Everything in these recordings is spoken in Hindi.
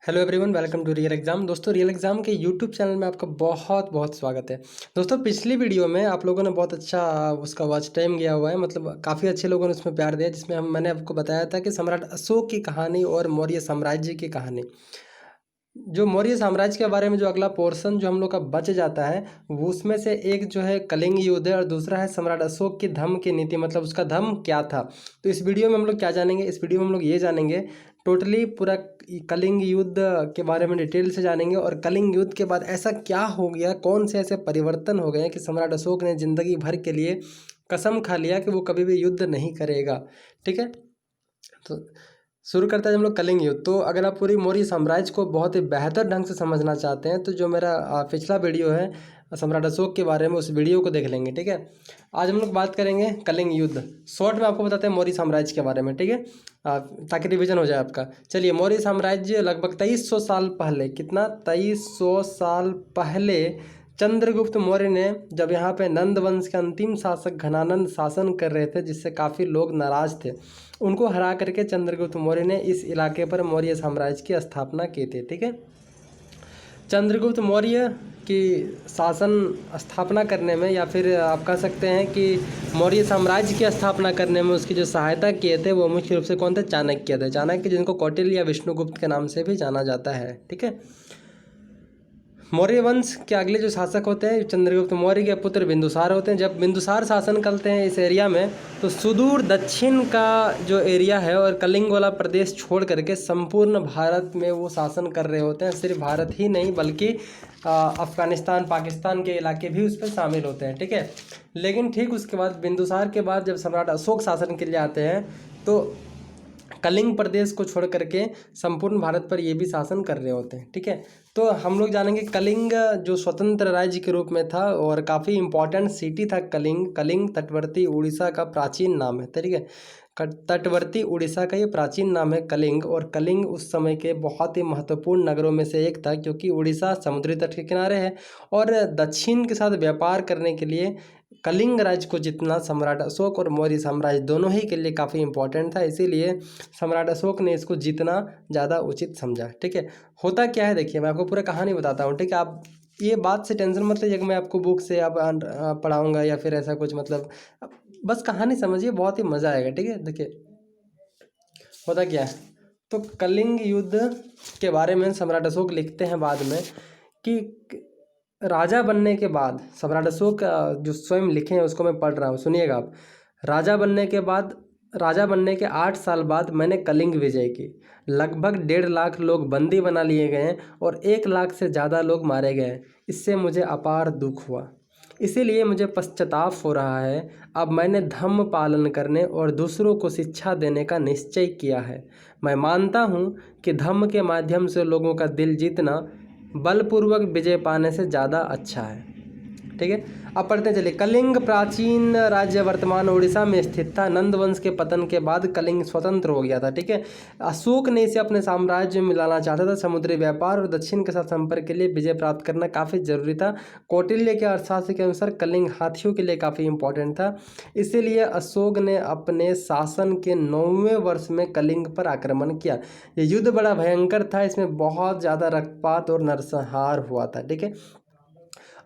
Hello everyone, welcome to Real Exam. दोस्तों, रियल एग्जाम के यूट्यूब चैनल में आपका बहुत बहुत स्वागत है। दोस्तों, पिछली वीडियो में आप लोगों ने बहुत अच्छा उसका वॉच टाइम गया हुआ है, मतलब काफ़ी अच्छे लोगों ने उसमें प्यार दिया, जिसमें मैंने आपको बताया था कि सम्राट अशोक की कहानी और मौर्य साम्राज्य की कहानी। जो मौर्य साम्राज्य के बारे में जो अगला पोर्शन जो हम लोग का बच जाता है, वो उसमें से एक जो है कलिंग युद्ध है और दूसरा है सम्राट अशोक की धम्म की नीति, मतलब उसका धम्म क्या था। तो इस वीडियो में हम लोग क्या जानेंगे? इस वीडियो में हम लोग ये जानेंगे टोटली पूरा कलिंग युद्ध के बारे में डिटेल से जानेंगे, और कलिंग युद्ध के बाद ऐसा क्या हो गया, कौन से ऐसे परिवर्तन हो गए कि सम्राट अशोक ने जिंदगी भर के लिए कसम खा लिया कि वो कभी भी युद्ध नहीं करेगा। ठीक है, तो शुरू करते हैं हम लोग कलिंग युद्ध। तो अगर आप पूरी मौर्य साम्राज्य को बहुत ही बेहतर ढंग से समझना चाहते हैं तो जो मेरा पिछला वीडियो है सम्राट अशोक के बारे में, उस वीडियो को देख लेंगे। ठीक है, आज हम लोग बात करेंगे कलिंग युद्ध। शॉर्ट में आपको बताते हैं मौर्य साम्राज्य के बारे में। ठीक है, ताकि रिवीजन हो जाए आपका। चलिए, मौर्य साम्राज्य लगभग 2300 साल पहले, कितना 2300 साल पहले चंद्रगुप्त मौर्य ने, जब यहाँ पे नंद वंश के अंतिम शासक घनानंद शासन कर रहे थे, जिससे काफ़ी लोग नाराज थे, उनको हरा करके चंद्रगुप्त मौर्य ने इस इलाके पर मौर्य साम्राज्य की स्थापना की थी। ठीक है, चंद्रगुप्त मौर्य की शासन स्थापना करने में, या फिर आप कह सकते हैं कि मौर्य साम्राज्य की स्थापना करने में उसकी जो सहायता किए थे वो मुख्य रूप से कौन थे? चाणक्य थे। चाणक्य, जिनको कौटिल्य या विष्णुगुप्त के नाम से भी जाना जाता है। ठीक है, मौर्य वंश के अगले जो शासक होते हैं चंद्रगुप्त मौर्य के पुत्र बिंदुसार होते हैं। जब बिंदुसार शासन करते हैं इस एरिया में, तो सुदूर दक्षिण का जो एरिया है और कलिंग वाला प्रदेश छोड़ करके संपूर्ण भारत में वो शासन कर रहे होते हैं। सिर्फ भारत ही नहीं बल्कि अफगानिस्तान, पाकिस्तान के इलाके भी उस पर शामिल होते हैं। ठीक है, लेकिन ठीक उसके बाद बिंदुसार के बाद जब सम्राट अशोक शासन के लिए आते हैं, तो कलिंग प्रदेश को छोड़ करके संपूर्ण भारत पर ये भी शासन कर रहे होते हैं। ठीक है, तो हम लोग जानेंगे कलिंग जो स्वतंत्र राज्य के रूप में था और काफ़ी इम्पोर्टेंट सिटी था कलिंग। कलिंग तटवर्ती उड़ीसा का प्राचीन नाम है। ठीक है, तटवर्ती उड़ीसा का ये प्राचीन नाम है कलिंग, और कलिंग उस समय के बहुत ही महत्वपूर्ण नगरों में से एक था, क्योंकि उड़ीसा समुद्री तट के किनारे है और दक्षिण के साथ व्यापार करने के लिए कलिंग राज्य को जितना सम्राट अशोक और मौर्य साम्राज्य दोनों ही के लिए काफ़ी इंपॉर्टेंट था। इसीलिए सम्राट अशोक ने इसको जीतना ज़्यादा उचित समझा। ठीक है, होता क्या है देखिए, मैं आपको पूरा कहानी बताता हूँ। ठीक है, आप ये बात से टेंशन मत लीजिए कि मैं आपको बुक से आप पढ़ाऊँगा या फिर ऐसा कुछ, मतलब बस कहानी समझिए, बहुत ही मज़ा आएगा। ठीक है, देखिए होता क्या है। तो कलिंग युद्ध के बारे में सम्राट अशोक लिखते हैं बाद में कि राजा बनने के बाद, सम्राट अशोक जो स्वयं लिखे हैं उसको मैं पढ़ रहा हूँ, सुनिएगा आप। राजा बनने के बाद, राजा बनने के 8 साल बाद मैंने कलिंग विजय की। लगभग 1.5 लाख लोग बंदी बना लिए गए और 1 लाख से ज़्यादा लोग मारे गए। इससे मुझे अपार दुख हुआ, इसीलिए मुझे पश्चाताप हो रहा है। अब मैंने धम्म पालन करने और दूसरों को शिक्षा देने का निश्चय किया है। मैं मानता हूँ कि धम्म के माध्यम से लोगों का दिल जीतना बलपूर्वक विजय पाने से ज़्यादा अच्छा है। ठीक है, अब पढ़ते चलिए। कलिंग प्राचीन राज्य वर्तमान उड़ीसा में स्थित था। नंद वंश के पतन के बाद कलिंग स्वतंत्र हो गया था। ठीक है, अशोक ने इसे अपने साम्राज्य में मिलाना चाहता था। समुद्री व्यापार और दक्षिण के साथ संपर्क के लिए विजय प्राप्त करना काफ़ी जरूरी था। कौटिल्य के अर्थशास्त्र के अनुसार कलिंग हाथियों के लिए काफ़ी इंपॉर्टेंट था। इसीलिए अशोक ने अपने शासन के 9वें वर्ष में कलिंग पर आक्रमण किया। ये युद्ध बड़ा भयंकर था, इसमें बहुत ज़्यादा रक्तपात और नरसंहार हुआ था। ठीक है,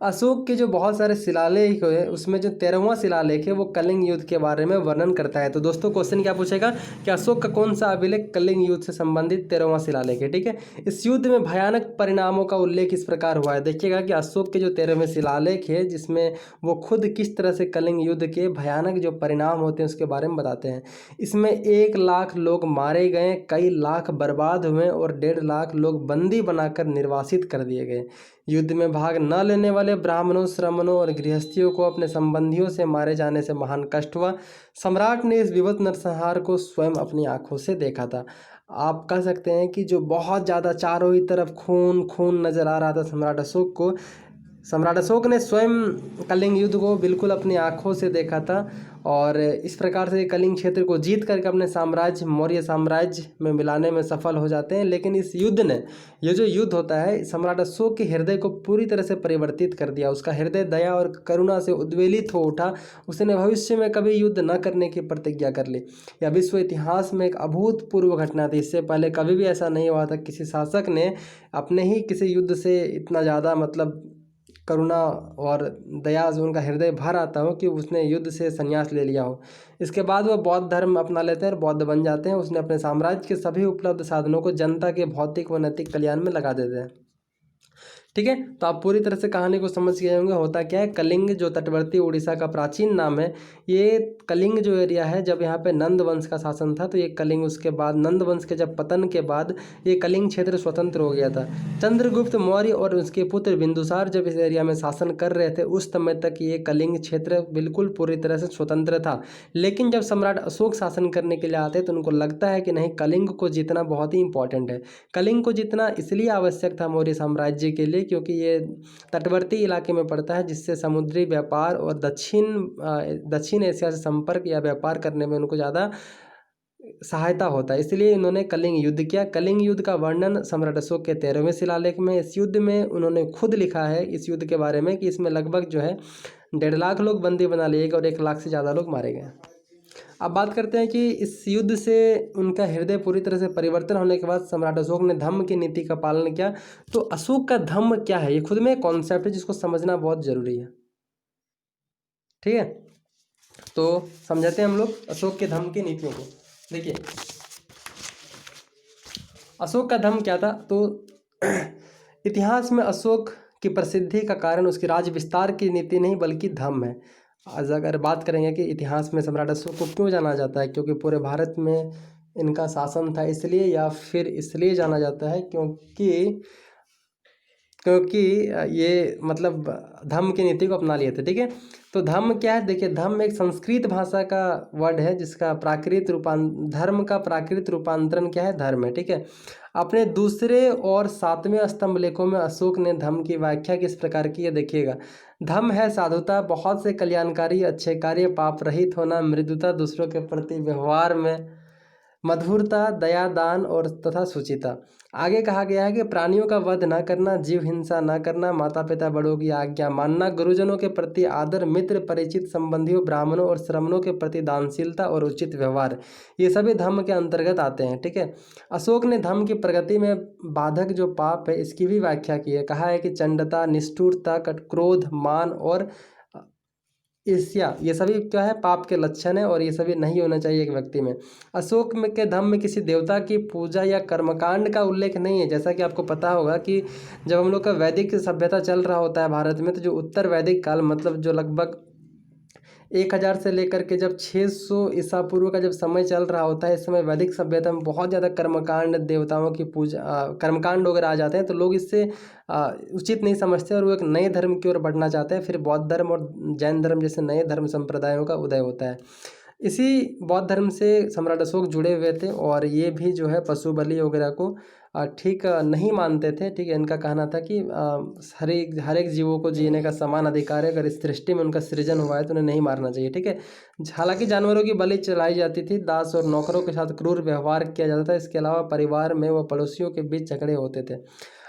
अशोक के जो बहुत सारे शिलालेख हुए, उसमें जो 13वां शिलालेख है वो कलिंग युद्ध के बारे में वर्णन करता है। तो दोस्तों, क्वेश्चन क्या पूछेगा कि अशोक का कौन सा अभिलेख कलिंग युद्ध से संबंधित 13वां शिलालेख है। ठीक है, इस युद्ध में भयानक परिणामों का उल्लेख इस प्रकार हुआ है। देखिएगा कि अशोक के जो 13वें शिलालेख है, जिसमें वो खुद किस तरह से कलिंग युद्ध के भयानक जो परिणाम होते हैं उसके बारे में बताते हैं। इसमें 1 लाख लोग मारे गए, कई लाख बर्बाद हुए और 1.5 लाख लोग बंदी बनाकर निर्वासित कर दिए गए। युद्ध में भाग न लेने वाले ब्राह्मणों, श्रमणों और गृहस्थियों को अपने संबंधियों से मारे जाने से महान कष्ट हुआ। सम्राट ने इस विभत्स नरसंहार को स्वयं अपनी आंखों से देखा था। आप कह सकते हैं कि जो बहुत ज़्यादा चारों ही तरफ खून खून नजर आ रहा था सम्राट अशोक को, सम्राट अशोक ने स्वयं कलिंग युद्ध को बिल्कुल अपनी आंखों से देखा था और इस प्रकार से कलिंग क्षेत्र को जीत करके अपने साम्राज्य मौर्य साम्राज्य में मिलाने में सफल हो जाते हैं। लेकिन इस युद्ध ने, ये जो युद्ध होता है, सम्राट अशोक के हृदय को पूरी तरह से परिवर्तित कर दिया। उसका हृदय दया और करुणा से उद्वेलित हो उठा। उसने भविष्य में कभी युद्ध न करने की प्रतिज्ञा कर ली। यह विश्व इतिहास में एक अभूतपूर्व घटना थी। इससे पहले कभी भी ऐसा नहीं हुआ था किसी शासक ने अपने ही किसी युद्ध से इतना ज़्यादा मतलब करुणा और दया से उनका हृदय भर आता हो कि उसने युद्ध से संन्यास ले लिया हो। इसके बाद वह बौद्ध धर्म अपना लेते हैं और बौद्ध बन जाते हैं। उसने अपने साम्राज्य के सभी उपलब्ध साधनों को जनता के भौतिक व नैतिक कल्याण में लगा देते हैं। ठीक है, तो आप पूरी तरह से कहानी को समझ गए होंगे। होता क्या है, कलिंग जो तटवर्ती उड़ीसा का प्राचीन नाम है, ये कलिंग जो एरिया है, जब यहाँ पे नंद वंश का शासन था तो ये कलिंग, उसके बाद नंद वंश के जब पतन के बाद ये कलिंग क्षेत्र स्वतंत्र हो गया था। चंद्रगुप्त मौर्य और उसके पुत्र बिंदुसार जब इस एरिया में शासन कर रहे थे उस समय तक ये कलिंग क्षेत्र बिल्कुल पूरी तरह से स्वतंत्र था। लेकिन जब सम्राट अशोक शासन करने के लिए आते तो उनको लगता है कि नहीं, कलिंग को जीतना बहुत ही इंपॉर्टेंट है। कलिंग को जीतना इसलिए आवश्यक था मौर्य साम्राज्य के लिए क्योंकि ये तटवर्ती इलाके में पड़ता है, जिससे समुद्री व्यापार और दक्षिण एशिया से संपर्क या व्यापार करने में उनको ज़्यादा सहायता होता है। इसलिए इन्होंने कलिंग युद्ध किया। कलिंग युद्ध का वर्णन सम्राट अशोक के 13वें शिलालेख में, इस युद्ध में उन्होंने खुद लिखा है इस युद्ध के बारे में कि इसमें लगभग जो है 1.5 लाख लोग बंदी बना लिए गए और 1 लाख से ज़्यादा लोग मारे गए। अब बात करते हैं कि इस युद्ध से उनका हृदय पूरी तरह से परिवर्तन होने के बाद सम्राट अशोक ने धम्म की नीति का पालन किया। तो अशोक का धम्म क्या है, ये खुद में एक कॉन्सेप्ट है जिसको समझना बहुत जरूरी है। ठीक है, तो समझते हैं हम लोग अशोक के धम्म की नीतियों को। देखिए अशोक का धम्म क्या था, तो इतिहास में अशोक की प्रसिद्धि का कारण उसकी राज विस्तार की नीति नहीं बल्कि धम्म है। आज अगर बात करेंगे कि इतिहास में सम्राट अशोक को क्यों जाना जाता है, क्योंकि पूरे भारत में इनका शासन था इसलिए, या फिर इसलिए जाना जाता है क्योंकि ये मतलब धम्म की नीति को अपना लिए थे। ठीक है, तो धम्म क्या है, देखिए धम्म एक संस्कृत भाषा का वर्ड है जिसका धर्म का प्राकृत रूपांतरण क्या है, धर्म है। ठीक है, अपने दूसरे और 7वें स्तंभ लेखों में अशोक ने धम्म की व्याख्या किस प्रकार की है, देखिएगा। धम्म है साधुता, बहुत से कल्याणकारी अच्छे कार्य, पाप रहित होना, मृदुता, दूसरों के प्रति व्यवहार में मधुरता, दया, दान और तथा शुचिता। आगे कहा गया है कि प्राणियों का वध न करना, जीव हिंसा न करना, माता पिता बड़ों की आज्ञा मानना, गुरुजनों के प्रति आदर, मित्र परिचित संबंधियों ब्राह्मणों और श्रमणों के प्रति दानशीलता और उचित व्यवहार, ये सभी धम्म के अंतर्गत आते हैं। ठीक है, अशोक ने धम्म की प्रगति में बाधक जो पाप है इसकी भी व्याख्या की है। कहा है कि चंडता, निष्ठुरता, क्रोध, मान और ईर्ष्या, ये सभी क्या है, पाप के लक्षण है और ये सभी नहीं होना चाहिए एक व्यक्ति में। अशोक में के धम्म में किसी देवता की पूजा या कर्मकांड का उल्लेख नहीं है। जैसा कि आपको पता होगा कि जब हम लोग का वैदिक सभ्यता चल रहा होता है भारत में, तो जो उत्तर वैदिक काल मतलब जो लगभग 1000 से लेकर के जब 600 ईसा पूर्व का जब समय चल रहा होता है, इस समय वैदिक सभ्यता में बहुत ज़्यादा कर्मकांड, देवताओं की पूजा, कर्मकांड वगैरह आ जाते हैं। तो लोग इससे उचित नहीं समझते और वो एक नए धर्म की ओर बढ़ना चाहते हैं। फिर बौद्ध धर्म और जैन धर्म जैसे नए धर्म संप्रदायों का उदय होता है। इसी बौद्ध धर्म से सम्राट अशोक जुड़े हुए थे और ये भी जो है पशु बलि वगैरह को ठीक नहीं मानते थे। ठीक है, इनका कहना था कि हर एक जीवों को जीने का समान अधिकार है, अगर इस सृष्टि में उनका सृजन हुआ है तो उन्हें नहीं मारना चाहिए। ठीक है, हालांकि जानवरों की बलि चलाई जाती थी, दास और नौकरों के साथ क्रूर व्यवहार किया जाता था। इसके अलावा परिवार में व पड़ोसियों के बीच झगड़े होते थे।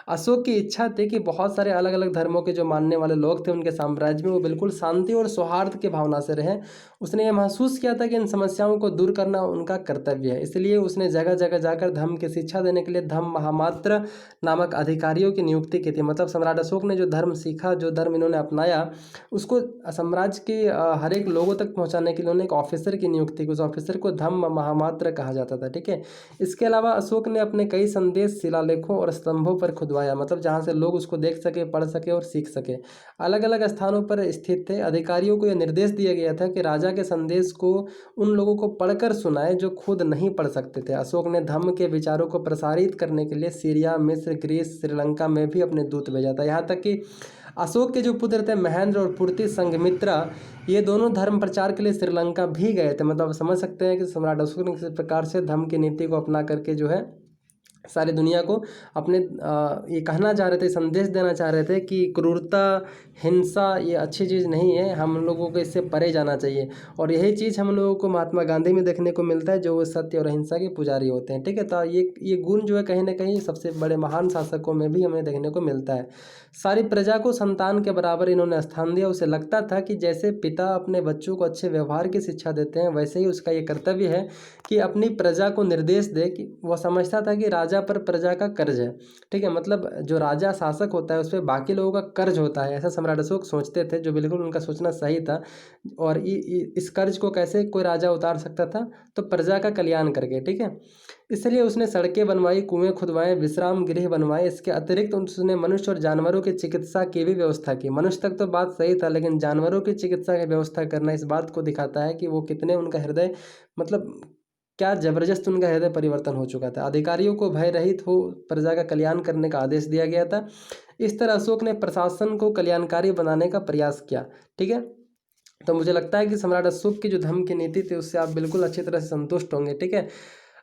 अशोक की इच्छा थी कि बहुत सारे अलग अलग धर्मों के जो मानने वाले लोग थे उनके साम्राज्य में वो बिल्कुल शांति और सौहार्द की भावना से रहें। उसने ये महसूस किया था कि इन समस्याओं को दूर करना उनका कर्तव्य है। इसलिए उसने जगह जगह जाकर धम्म की शिक्षा देने के लिए धम्म महामात्र नामक अधिकारियों की नियुक्ति की थी। मतलब सम्राट अशोक ने जो धर्म सीखा, जो धर्म इन्होंने अपनाया, उसको साम्राज्य के हर एक लोगों तक पहुँचाने के लिए उन्होंने एक ऑफिसर की नियुक्ति की। उस ऑफिसर को धम्म महामात्र कहा जाता था। ठीक है, इसके अलावा अशोक ने अपने कई संदेश शिलालेखों और स्तंभों पर खुदवाया, मतलब जहाँ से लोग उसको देख सके, पढ़ सके और सीख सके। अलग अलग स्थानों पर स्थित थे। अधिकारियों को यह निर्देश दिया गया था कि राजा के संदेश को उन लोगों को पढ़कर सुनाए जो खुद नहीं पढ़ सकते थे। अशोक ने धम्म के विचारों को प्रसारित करने के लिए सीरिया, मिस्र, ग्रीस, श्रीलंका में भी अपने दूत भेजा था। यहाँ तक कि अशोक के जो पुत्र थे महेंद्र और पूर्ति संघमित्रा, ये दोनों धर्म प्रचार के लिए श्रीलंका भी गए थे। मतलब समझ सकते हैं कि सम्राट अशोक ने किसी प्रकार से धम्म की नीति को अपना करके जो है सारी दुनिया को अपने ये कहना चाह रहे थे, संदेश देना चाह रहे थे कि क्रूरता, हिंसा ये अच्छी चीज़ नहीं है, हम लोगों को इससे परे जाना चाहिए। और यही चीज़ हम लोगों को महात्मा गांधी में देखने को मिलता है, जो वो सत्य और अहिंसा के पुजारी होते हैं। ठीक है, तो ये गुण जो है कहीं ना कहीं सबसे बड़े महान शासकों में भी हमें देखने को मिलता है। सारी प्रजा को संतान के बराबर इन्होंने स्थान दिया। उसे लगता था कि जैसे पिता अपने बच्चों को अच्छे व्यवहार की शिक्षा देते हैं, वैसे ही उसका ये कर्तव्य है कि अपनी प्रजा को निर्देश दे। कि वह समझता था कि राजा पर प्रजा का कर्ज है। ठीक है, मतलब जो राजा शासक होता है उस पर बाकी लोगों का कर्ज होता है, ऐसा सम्राट अशोक सोचते थे, जो बिल्कुल उनका सोचना सही था। और इस कर्ज को कैसे कोई राजा उतार सकता था? तो प्रजा का कल्याण करके। ठीक है, इसलिए उसने सड़कें बनवाई, कुएं खुदवाए, विश्राम गृह बनवाए। इसके अतिरिक्त उसने मनुष्य और जानवरों की चिकित्सा की भी व्यवस्था की। मनुष्य तक तो बात सही था, लेकिन जानवरों की चिकित्सा की व्यवस्था करना इस बात को दिखाता है कि वो कितने उनका हृदय, मतलब क्या जबरदस्त उनका हृदय परिवर्तन हो चुका था। अधिकारियों को भय रहित हो प्रजा का कल्याण करने का आदेश दिया गया था। इस तरह अशोक ने प्रशासन को कल्याणकारी बनाने का प्रयास किया। ठीक है, तो मुझे लगता है कि सम्राट अशोक की जो धम्म की नीति थी उससे आप बिल्कुल अच्छी तरह से संतुष्ट होंगे। ठीक है,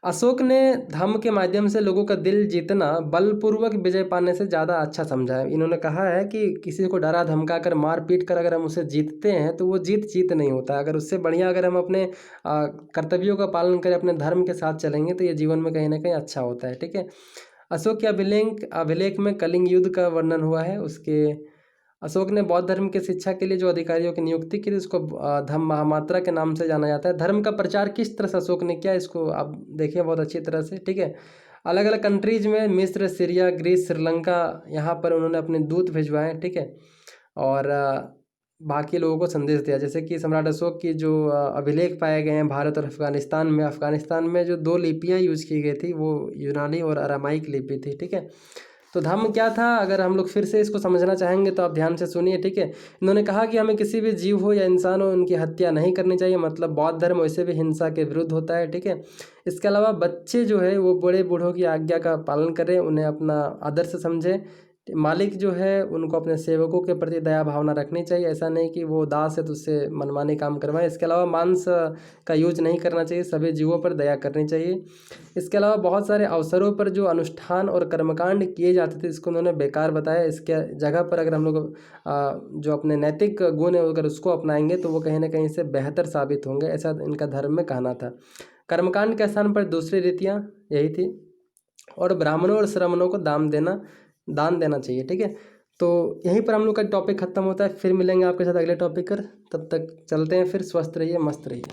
अशोक ने धम्म के माध्यम से लोगों का दिल जीतना बलपूर्वक विजय पाने से ज़्यादा अच्छा समझा है। इन्होंने कहा है कि किसी को डरा धमका कर, मार पीट कर अगर हम उसे जीतते हैं तो वो जीत नहीं होता। अगर उससे बढ़िया अगर हम अपने कर्तव्यों का पालन करें, अपने धर्म के साथ चलेंगे, तो ये जीवन में कहीं ना कहीं अच्छा होता है। ठीक है, अशोक के अभिलेख में कलिंग युद्ध का वर्णन हुआ है। उसके अशोक ने बौद्ध धर्म की शिक्षा के लिए जो अधिकारियों की नियुक्ति की थी उसको धम्म महामात्रा के नाम से जाना जाता है। धर्म का प्रचार किस तरह से अशोक ने किया, इसको आप देखिए बहुत अच्छी तरह से। ठीक है, अलग अलग कंट्रीज में, मिस्र, सीरिया, ग्रीस, श्रीलंका, यहाँ पर उन्होंने अपने दूत भिजवाए। ठीक है, और बाकी लोगों को संदेश दिया। जैसे कि सम्राट अशोक की जो अभिलेख पाए गए हैं भारत और अफगानिस्तान में जो दो लिपियाँ यूज की गई थी वो यूनानी और अरामाइक लिपि थी। ठीक है, तो धम्म क्या था, अगर हम लोग फिर से इसको समझना चाहेंगे तो आप ध्यान से सुनिए। ठीक है, इन्होंने कहा कि हमें किसी भी जीव हो या इंसान हो उनकी हत्या नहीं करनी चाहिए। मतलब बौद्ध धर्म वैसे भी हिंसा के विरुद्ध होता है। ठीक है, इसके अलावा बच्चे जो है वो बड़े बूढ़ों की आज्ञा का पालन करें, उन्हें अपना आदर्श समझें। मालिक जो है उनको अपने सेवकों के प्रति दया भावना रखनी चाहिए। ऐसा नहीं कि वो दास है तो उससे मनमानी काम करवाएं। इसके अलावा मांस का यूज नहीं करना चाहिए, सभी जीवों पर दया करनी चाहिए। इसके अलावा बहुत सारे अवसरों पर जो अनुष्ठान और कर्मकांड किए जाते थे इसको उन्होंने बेकार बताया। इसके जगह पर अगर हम लोग जो अपने नैतिक गुण है अगर उसको अपनाएंगे तो वो कहीं ना कहीं से बेहतर साबित होंगे, ऐसा इनका धर्म में कहना था। कर्मकांड के स्थान पर दूसरी रीतियाँ यही थी। और ब्राह्मणों और श्रमणों को दान देना चाहिए। ठीक है, तो यहीं पर हम लोग का टॉपिक खत्म होता है। फिर मिलेंगे आपके साथ अगले टॉपिक पर, तब तक चलते हैं, फिर स्वस्थ रहिए, मस्त रहिए।